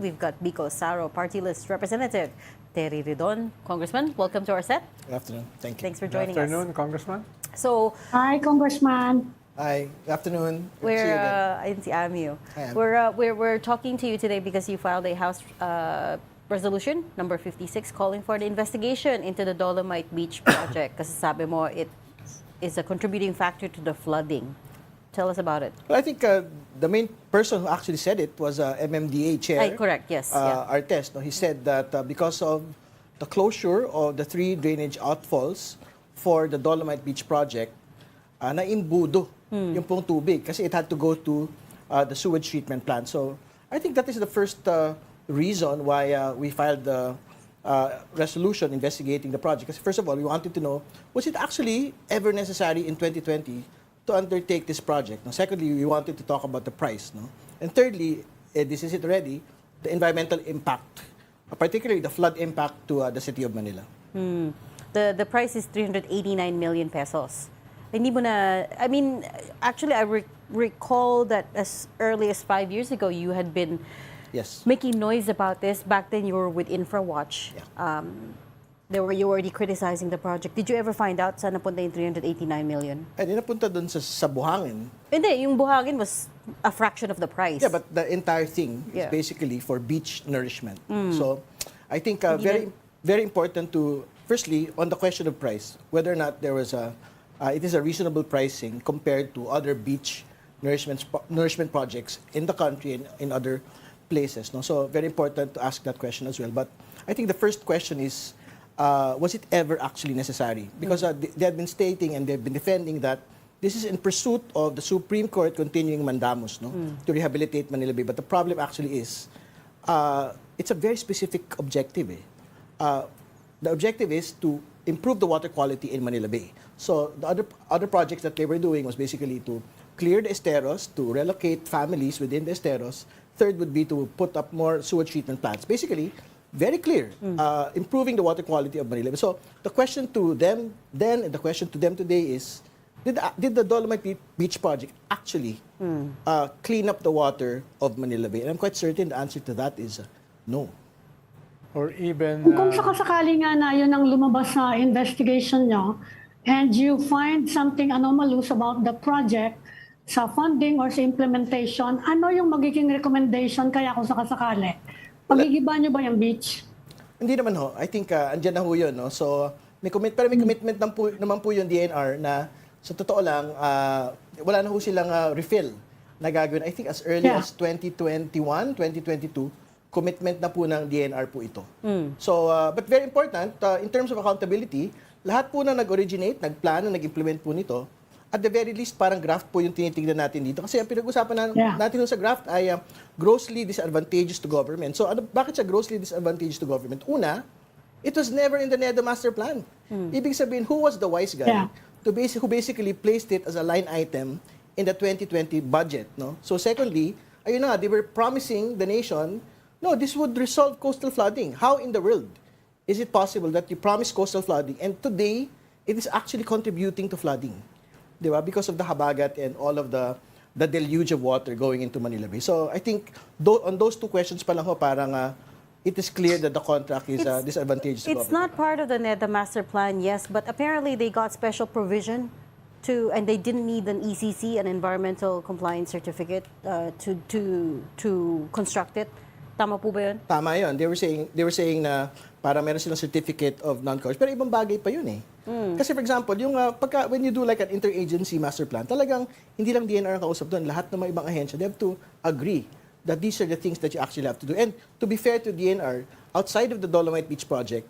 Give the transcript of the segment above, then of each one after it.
We've got Bicol Saro Party-list Representative Terry Ridon. Congressman, welcome to our set. Good afternoon. Thank you. Thanks for joining Good afternoon, us. Congressman. So, Hi, Congressman. Hi. Good afternoon. Good to see we're you again. ayun si Amu. Hi, Am. We're talking to you today because you filed a House resolution number 56 calling for the investigation into the Dolomite Beach project. Kasi sabi mo it is a contributing factor to the flooding. Tell us about it. Well, I think the main person who actually said it was MMDA chair. Ay, correct. Yes. Yeah. Artes. No? He said that because of the closure of the 3 drainage outfalls for the Dolomite Beach project, naimbudo yung pong tubig kasi it had to go to the sewage treatment plant. So I think that is the first reason why we filed the resolution investigating the project. Kasi first of all, we wanted to know, was it actually ever necessary in 2020 to undertake this project? No? Secondly, we wanted to talk about the price. No? And thirdly, this is it already, the environmental impact, particularly the flood impact to the city of Manila. The price is 389 million pesos. Hindi mo na, I mean, actually, I recall that as early as 5 years ago, you had been Yes. making noise about this. Back then, you were with InfraWatch. Yeah. You were already criticizing the project. Did you ever find out saan napunta yung 389 million? Ay, di napunta dun sa buhangin. Hindi, yung buhangin was a fraction of the price. Yeah, but the entire thing Yeah. is basically for beach nourishment. So I think Hindi very important to, firstly, on the question of price, whether or not there was it is a reasonable pricing compared to other beach nourishment projects in the country and in other places. No? So very important to ask that question as well. But I think the first question is, was it ever actually necessary? Because they had been stating and they've been defending that this is in pursuit of the Supreme Court continuing mandamus, no, to rehabilitate Manila Bay. But the problem actually is, it's a very specific objective. The objective is to improve the water quality in Manila Bay. So the other projects that they were doing was basically to clear the esteros, to relocate families within the esteros. Third would be to put up more sewage treatment plants. Basically, very clear, improving the water quality of Manila Bay. So the question to them then and the question to them today is, did the Dolomite Beach project actually clean up the water of Manila Bay? And I'm quite certain the answer to that is no. Or even... Kung sakasakali nga na yun ang lumabas sa investigation nyo, and you find something anomalous about the project sa funding or sa implementation, ano yung magiging recommendation kaya kung sakasakali? Pagigiba nyo ba yung beach? Hindi naman ho. I think andyan na ho yun. No? So may commitment naman po yung DNR na sa totoo lang, wala na ho silang refill na gagawin. I think as early as 2021, 2022, commitment na po ng DNR po ito. So, but very important, in terms of accountability, lahat po na nag-originate, nagplano, nag-implement po nito, at the very least, parang graft po yung tinitingnan natin dito. Kasi ang pinag-usapan natin sa graft ay grossly disadvantageous to government. So, bakit siya grossly disadvantageous to government? Una, it was never in the NEDA master plan. Ibig sabihin, who was the wise guy who basically placed it as a line item in the 2020 budget? No? So, secondly, ayun na, they were promising the nation, no, this would resolve coastal flooding. How in the world is it possible that you promise coastal flooding and today it is actually contributing to flooding? Diba? Because of the habagat and all of the deluge of water going into Manila Bay. So I think on those 2 questions pa lang ho, parang it is clear that the contract is disadvantageous to It's government. not part of the NEDA master plan, yes, but apparently they got special provision and they didn't need an ECC, an environmental compliance certificate, to construct it. Tama po ba yun? Tama yun. They were saying na para meron silang certificate of non-coverage. Pero ibang bagay pa yun eh. Kasi for example, yung when you do like an interagency master plan, talagang hindi lang DNR ang kausap doon. Lahat ng mga ibang ahensya, they have to agree that these are the things that you actually have to do. And to be fair to DNR, outside of the Dolomite Beach project,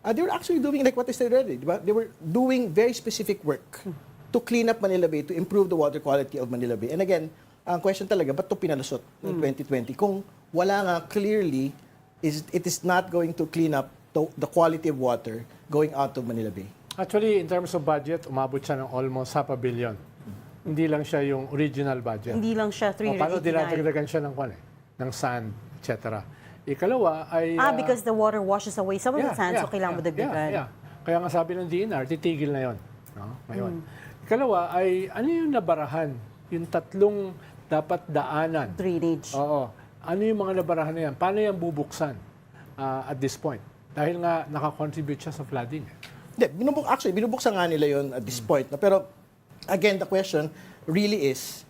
they were actually doing like what I said already. Diba? They were doing very specific work to clean up Manila Bay, to improve the water quality of Manila Bay. And again, ang question talaga, ba't ito pinalusot ng 2020? Kung wala nga clearly, it is not going to clean up the quality of water going out of Manila Bay. Actually, in terms of budget, umabot siya ng almost half a billion. Hindi lang siya yung original budget. Hindi lang siya O, paano 389. dinadagdagan siya ng sand, etc. Ikalawa ay... Because the water washes away some of the sand, so kailangan mo dagdagan. Kaya nga sabi ng DNR, titigil na yon. No? Ngayon. Ikalawa ay, ano yung nabarahan? Yung 3 dapat daanan. Drainage. Oo. ano yung mga nabarahan na yan? Paano yan bubuksan at this point? Dahil nga nakakontribute siya sa flooding. Hindi, binubuksan nga nila yon at this point. No? Pero, again, the question really is,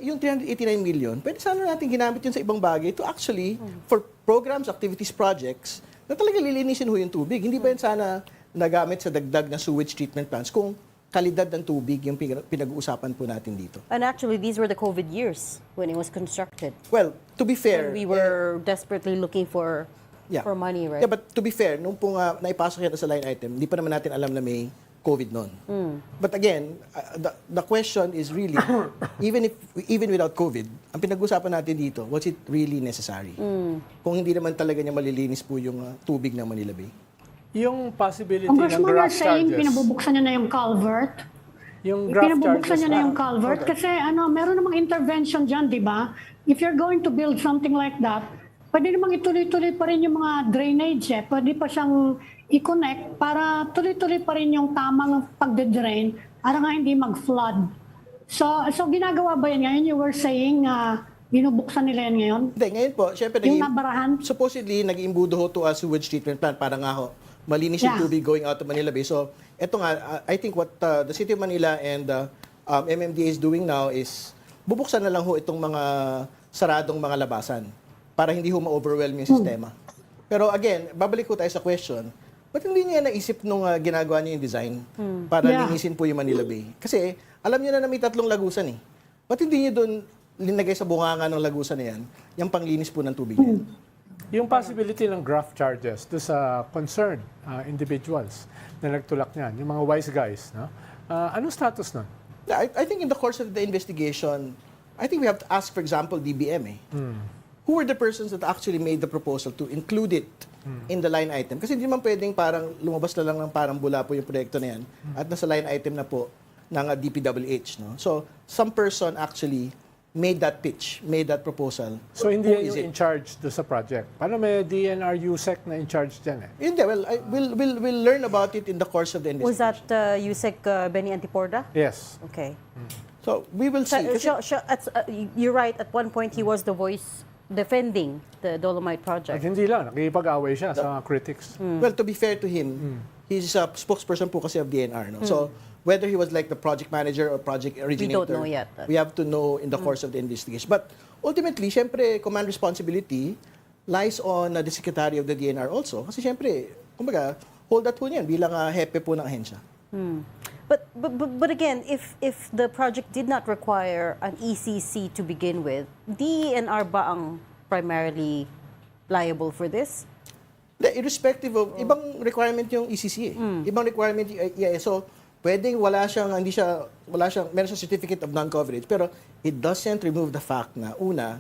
yung 389 million, pwede sana natin ginamit yun sa ibang bagay to actually, for programs, activities, projects, na talaga lilinisin ho yung tubig. Hindi ba yan sana nagamit sa dagdag na sewage treatment plants kung kalidad ng tubig yung pinag-uusapan po natin dito? And actually, these were the COVID years when it was constructed. Well, to be fair, When we were desperately looking for money, right? Yeah, but to be fair, nung po nga naipasok yan sa line item, hindi pa naman natin alam na may COVID noon. But again, the question is really, even without COVID, ang pinag-usapan natin dito, was it really necessary? Kung hindi naman talaga niya malilinis po yung tubig ng Manila Bay. Yung possibility ng Congressman, you're graft saying charges. pinabubuksan niya na yung culvert. Yung graft Pinabubuksan charges. niya na yung culvert kasi meron namang intervention dyan, di ba? If you're going to build something like that, pwede namang ituloy-tuloy pa rin yung mga drainage eh. Pwede pa siyang i-connect para tuloy-tuloy pa rin yung tamang pagde-drain para nga hindi mag-flood. So ginagawa ba yan ngayon? You were saying binubuksan nila yan ngayon? Hindi, ngayon po, syempre, Yung nabarahan? supposedly, nag-imbudo ho to a sewage treatment plant para nga ho, malinis yung Yeah. tubig going out to Manila Bay. So, eto nga, I think what the City of Manila and MMDA is doing now is bubuksan na lang ho itong mga saradong mga labasan para hindi ho ma-overwhelm yung sistema. Pero again, babalik ko tayo sa question, ba't hindi niya naisip nung ginagawa niya yung design para Yeah. linisin po yung Manila Bay? Kasi alam niyo na may 3 lagusan eh. Ba't hindi niyo doon linagay sa bunganga ng lagusan na yan, yung panglinis po ng tubig na yan? Yung possibility ng graft charges do sa concerned individuals na nagtulak niyan, yung mga wise guys, no? Anong status nun? Yeah, I think in the course of the investigation, I think we have to ask, for example, DBM eh. Who were the persons that actually made the proposal to include it in the line item? Kasi hindi naman pwedeng parang lumabas na lang ng parang bula po yung proyekto na yan at nasa line item na po ng DPWH. No? So, some person actually made that pitch, made that proposal. So hindi Who yan is yung in charge do sa project. Paano may DNR USEC na in charge dyan eh? Hindi, well, we'll learn about it in the course of the Was investigation. that Yusek Benny Antiporda? Yes. Okay. So, we will see. Kasi- You're right, at one point he was the voice defending the Dolomite At project. hindi lang, nakikipag-away siya sa critics. Well, to be fair to him, he's a spokesperson po kasi of DNR. No? So, whether he was like the project manager or project originator, know yet. we have to know in the course of the investigation. But ultimately, syempre, command responsibility lies on the Secretary of the DNR also. Kasi syempre, kumbaga, hold that po niyan bilang hepe po ng ahensya. But again, if the project did not require an ECC to begin with, DENR ba ang primarily liable for this? Irrespective of, ibang requirement yung ECC eh. Ibang requirement yung EIS. So, pwedeng meron siyang certificate of non-coverage, pero it doesn't remove the fact na, una,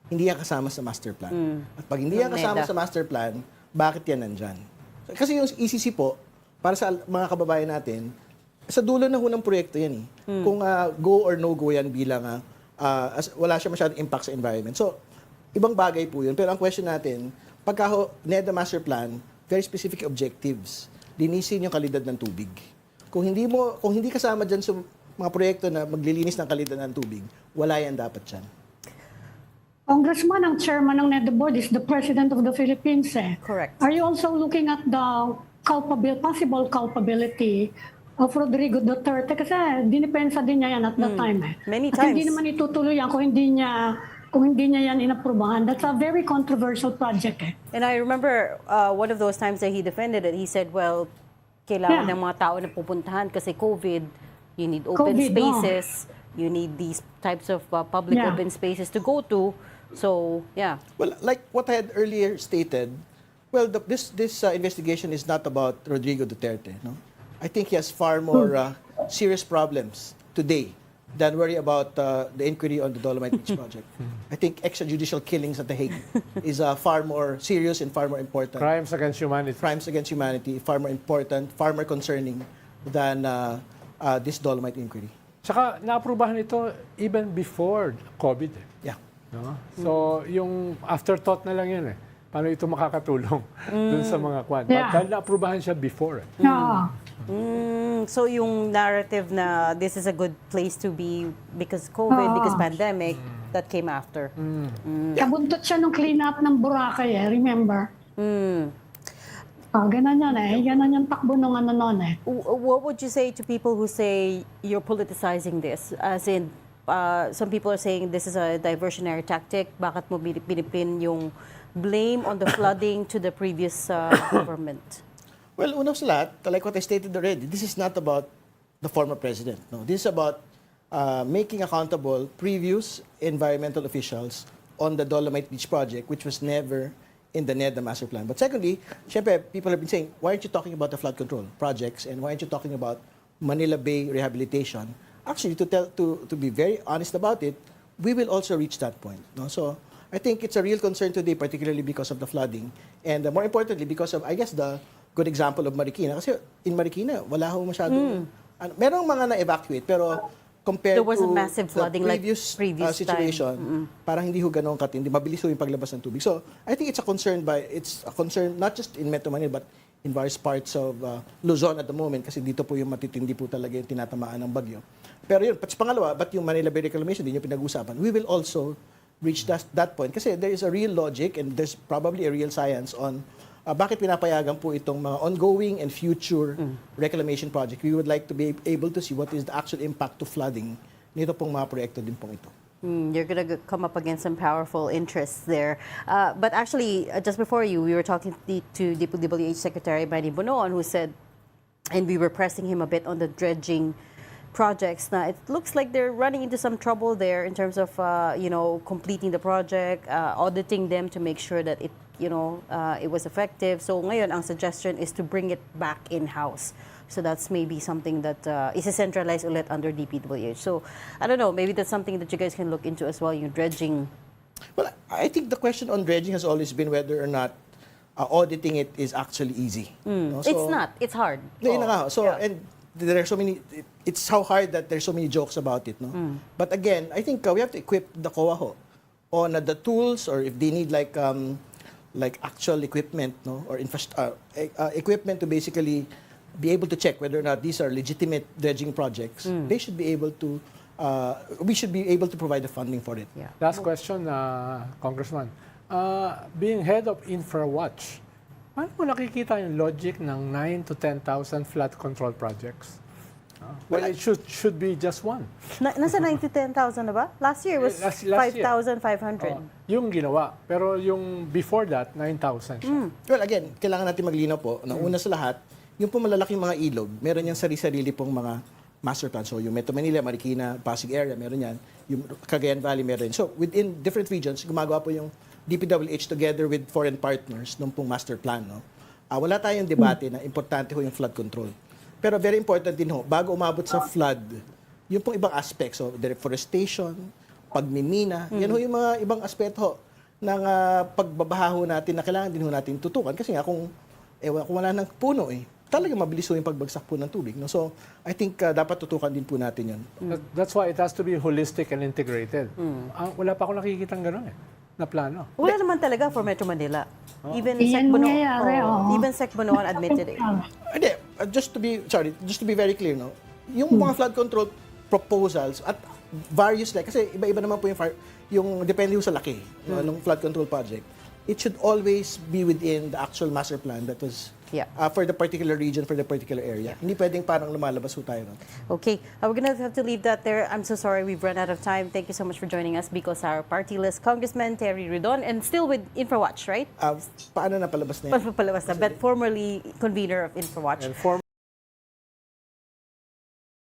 hindi yan kasama sa master plan. At pag hindi yan kasama sa master plan, bakit yan nandyan? Kasi yung ECC po, para sa mga kababayan natin, sa dulo na ho ng proyekto yan eh. Kung go or no go yan bilang wala siya masyadong impact sa environment. So, ibang bagay po yun. Pero ang question natin, pagka NEDA master plan, very specific objectives. Linisin yung kalidad ng tubig. Kung hindi kasama dyan sa mga proyekto na maglilinis ng kalidad ng tubig, wala yan dapat dyan. Congressman, ang chairman ng NEDA board is the President of the Philippines eh. Correct. Are you also looking at the possible culpability of Rodrigo Duterte? Kasi dinipensa din niya yan at that time eh. Many At hindi times. naman itutuloy yan kung hindi niya yan inaprubahan. That's a very controversial project eh. And I remember one of those times that he defended it, he said, well, kailangan Yeah. ng mga tao na pupuntahan kasi COVID, you need open COVID, spaces, you need these types of public Yeah. open spaces to go to. So, yeah. Well, like what I had earlier stated, well, this investigation is not about Rodrigo Duterte. No? I think he has far more serious problems today than worry about the inquiry on the Dolomite Beach project. I think extrajudicial killings at The Hague is far more serious and far more important. Crimes against humanity. Crimes against humanity, far more important, far more concerning than this Dolomite inquiry. Tsaka naaprubahan ito even before COVID. Eh. Yeah. No? So, yung afterthought na lang yun eh. Paano ito makakatulong dun sa mga kwan. Yeah. Dahil naaprubahan siya before. Eh. Yeah. So yung narrative na this is a good place to be because COVID, because pandemic, that came after. Nabuntot siya nung clean up ng Boracay remember? Ganon yan ganon yung takbo nung ano noon What would you say to people who say you're politicizing this? As in, some people are saying this is a diversionary tactic. Bakit mo pinipin yung blame on the flooding to the previous government? Well, una sa lahat, like what I stated already, this is not about the former president. No, this is about making accountable previous environmental officials on the Dolomite Beach project, which was never in the NEDA master plan. But secondly, syempre, people have been saying, why aren't you talking about the flood control projects and why aren't you talking about Manila Bay rehabilitation? Actually, to be very honest about it, we will also reach that point. No? So I think it's a real concern today, particularly because of the flooding. And more importantly, because of, I guess, the good example of Marikina. Kasi in Marikina, wala ho masyadong, merong mga na-evacuate, pero compared There was a to massive flooding the like previous situation, parang hindi ho ganun katindi, mabilis ho yung paglabas ng tubig. So, I think it's a concern not just in Metro Manila, but in various parts of Luzon at the moment, kasi dito po yung matitindi po talaga yung tinatamaan ng bagyo. Pero yun, pangalawa, but yung Manila Bay reclamation, din yung pinag-usapan, we will also reach that point. Kasi there is a real logic and there's probably a real science on bakit pinapayagan po itong mga ongoing and future reclamation project. We would like to be able to see what is the actual impact to flooding nito pong mga proyekto din pong ito. You're going to come up against some powerful interests there. But actually, just before we were talking to DPWH Secretary Manny Bonoan, who said, and we were pressing him a bit on the dredging projects. Now, it looks like they're running into some trouble there in terms of, completing the project, auditing them to make sure that it was effective. So ngayon, ang suggestion is to bring it back in-house. So that's maybe something that is centralized ulit under DPWH. So I don't know, maybe that's something that you guys can look into as well, yung dredging. Well, I think the question on dredging has always been whether or not auditing it is actually easy. No? So, It's not. It's hard. Yun na nga. So, Yeah. and there are so many, it's how hard that there's so many jokes about it. No? But again, I think we have to equip the COA ho on the tools, or if they need like actual equipment, no, or equipment to basically be able to check whether or not these are legitimate dredging projects. They should be able to. We should be able to provide the funding for it. Yeah. Last question, Congressman. Being head of InfraWatch, paano mo nakikita yung logic ng 9 to 10,000 flood control projects? Well, it should be just one. Nasa 9 to 10,000 na ba? Last year was Last year. 5,500. Yung ginawa. Pero yung before that, 9,000 siya. Well, again, kailangan natin maglinaw po na una sa lahat, yung po malalaking mga ilog, meron yan sarili-sarili pong mga master plan. So yung Metro Manila, Marikina, Pasig area, meron yan. Yung Cagayan Valley, meron yan. So within different regions, gumagawa po yung DPWH together with foreign partners nung pong master plan. No? Wala tayong debate na importante ho yung flood control. Pero very important din ho, bago umabot sa flood, yung pong ibang aspects, so deforestation, pagmimina, yan ho yung mga ibang aspeto ho ng pagbabaha ho natin na kailangan din ho natin tutukan. Kasi nga kung wala ng puno talaga mabilis ho yung pagbagsak po ng tubig. No? So I think dapat tutukan din po natin yun. That's why it has to be holistic and integrated. Wala pa akong nakikitang gano'n na plano. Wala naman talaga for Metro Manila. Even Yan Sec nangyayari, even Sec Bonoan admitted it. Hindi, just to be very clear, no? Yung mga flood control proposals at various kasi iba-iba naman po yung depende ho sa laki ng flood control project. It should always be within the actual master plan that was for the particular region, for the particular area. Hindi pwedeng parang lumalabas ho tayo. No? Okay, we're gonna have to leave that there. I'm so sorry we've run out of time. Thank you so much for joining us, Bicol Saro Party-list Congressman Terry Ridon, and still with InfraWatch, right? Paano na palabas na yan? Palabas na, but formerly convener of InfraWatch. And